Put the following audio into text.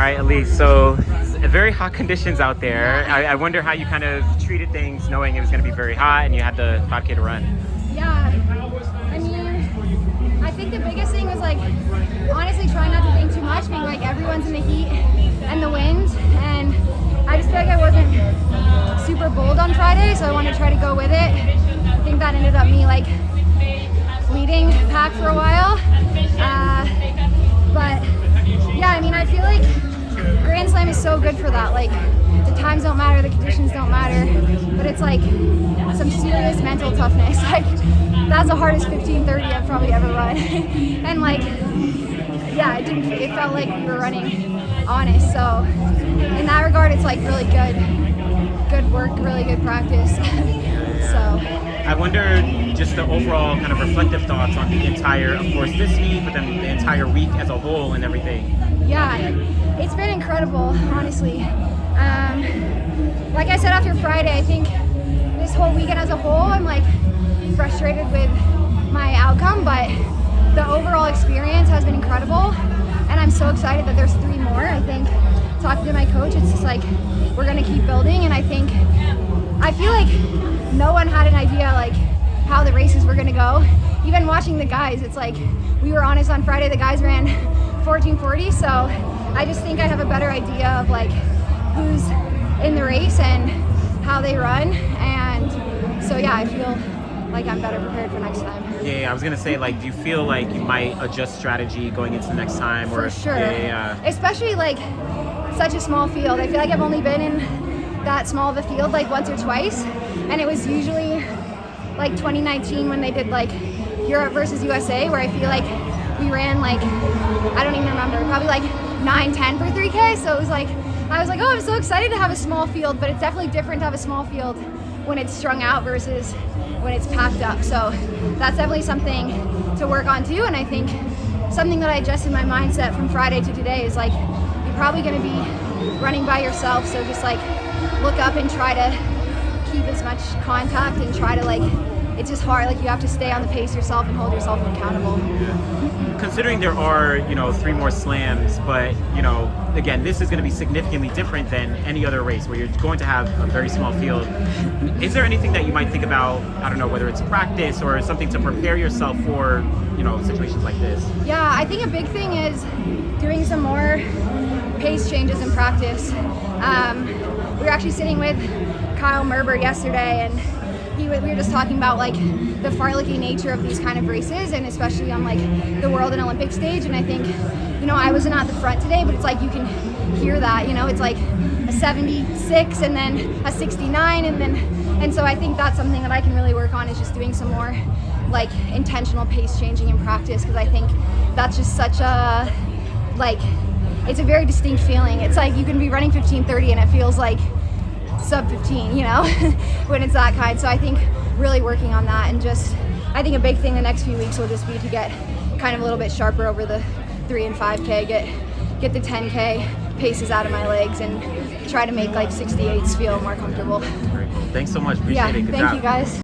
right, Elise, so very hot conditions out there. I wonder how you kind of treated things knowing it was going to be very hot and you had the 5K to run. Yeah, I mean, I think the biggest thing was like, honestly trying not to think too much, being like everyone's in the heat and the wind, and I just feel like I wasn't super bold on Friday, so I wanted to try to go with it. I think that ended up me like leading pack for a while, but yeah, I mean, I feel like Grand Slam is so good for that. Like, the times don't matter, the conditions don't matter, but it's like some serious mental toughness. Like, that's the hardest 15:30 I've probably ever run. And like, yeah, it felt like we were running honest. So in that regard, it's like really good work, really good practice. So I wonder just the overall kind of reflective thoughts on the entire, of course, this meet, but then the entire week as a whole and everything. Yeah, it's been incredible, honestly. Like I said after Friday, I think this whole weekend as a whole, I'm like frustrated with my outcome, but the overall experience has been incredible, and I'm so excited that there's 3 more. I think talking to my coach, it's just like we're gonna keep building, and I feel like no one had an idea like how the races were gonna go. Even watching the guys, it's like we were honest on Friday, the guys ran 14:40, so I just think I have a better idea of like who's in the race and how they run, and so yeah, I feel like I'm better prepared for next time. Yeah, I was gonna say, like, do you feel like you might adjust strategy going into the next time? For sure. Yeah. Especially like such a small field. I feel like I've only been in that small of a field like once or twice, and it was usually like 2019 when they did like Europe versus USA, where I feel like we ran like, I don't even remember, probably like 9:10 for 3K. So it was like, I was like, oh, I'm so excited to have a small field, but it's definitely different to have a small field when it's strung out versus when it's packed up. So that's definitely something to work on too. And I think something that I adjusted my mindset from Friday to today is like, you're probably gonna be running by yourself. So just like look up and try to keep as much contact and try to like, it's just hard, like you have to stay on the pace yourself and hold yourself accountable. Considering there are, 3 more slams, but, again, this is going to be significantly different than any other race where you're going to have a very small field. Is there anything that you might think about, I don't know, whether it's practice or something to prepare yourself for, situations like this? Yeah, I think a big thing is doing some more pace changes in practice. We were actually sitting with Kyle Merber yesterday, and we were just talking about like the farlicky nature of these kind of races, and especially on like the world and Olympic stage. And I think, I wasn't at the front today, but it's like you can hear that, it's like a 76 and then a 69, and so I think that's something that I can really work on, is just doing some more like intentional pace changing in practice, because I think that's just such a it's a very distinct feeling. It's like you can be running 15:30 and it feels like sub 15, when it's that kind. So I think really working on that, and just I think a big thing the next few weeks will just be to get kind of a little bit sharper over the 3 and 5K, get the 10K paces out of my legs, and try to make like 68s feel more comfortable. Great. Thanks so much. Appreciate it. Good thank job. you guys.